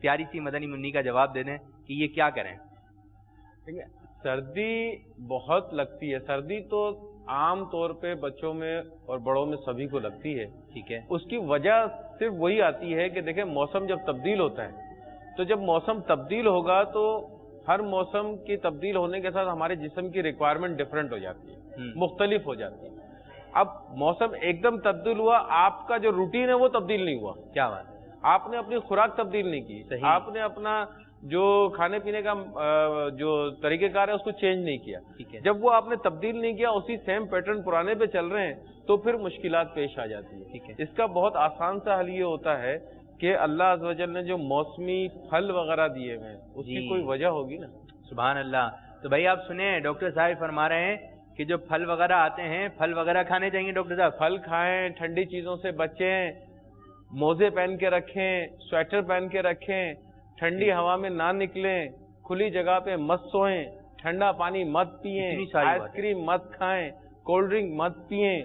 پیاری سی مدنی منی کا جواب دے دیں کہ یہ کیا کریں. سردی بہت لگتی ہے. سردی تو عام طور پہ بچوں میں اور بڑوں میں سبھی کو لگتی ہے. ٹھیک ہے. اس کی وجہ صرف وہی آتی ہے کہ دیکھیں موسم جب تبدیل ہوتا ہے تو جب موسم تبدیل ہوگا تو ہر موسم کی تبدیل ہونے کے ساتھ ہمارے جسم کی ریکوائرمنٹ ڈفرینٹ ہو جاتی ہے, مختلف ہو جاتی ہے. اب موسم ایک دم تبدیل ہوا, آپ کا جو روٹین ہے وہ تبدیل نہیں ہوا. کیا بات, آپ نے اپنی خوراک تبدیل نہیں کی, آپ نے اپنا جو کھانے پینے کا جو طریقہ کار ہے اس کو چینج نہیں کیا. جب وہ آپ نے تبدیل نہیں کیا, اسی سیم پیٹرن پرانے پہ چل رہے ہیں تو پھر مشکلات پیش آ جاتی ہے. اس کا بہت آسان سا حل یہ ہوتا ہے کہ اللہ عز و جل نے جو موسمی پھل وغیرہ دیے ہیں اس کی کوئی وجہ ہوگی نا. سبحان اللہ. تو بھائی آپ سنیں, ڈاکٹر صاحب فرما رہے ہیں کہ جو پھل وغیرہ آتے ہیں, پھل وغیرہ کھانے چاہیے ڈاکٹر صاحب. پھل کھائیں, ٹھنڈی چیزوں سے بچیں, موزے پہن کے رکھیں, سویٹر پہن کے رکھیں, ٹھنڈی ہوا میں نہ نکلیں, کھلی جگہ پہ مت سوئیں, ٹھنڈا پانی مت پئیں, آئس کریم مت کھائیں, کولڈ ڈرنک مت پئیں.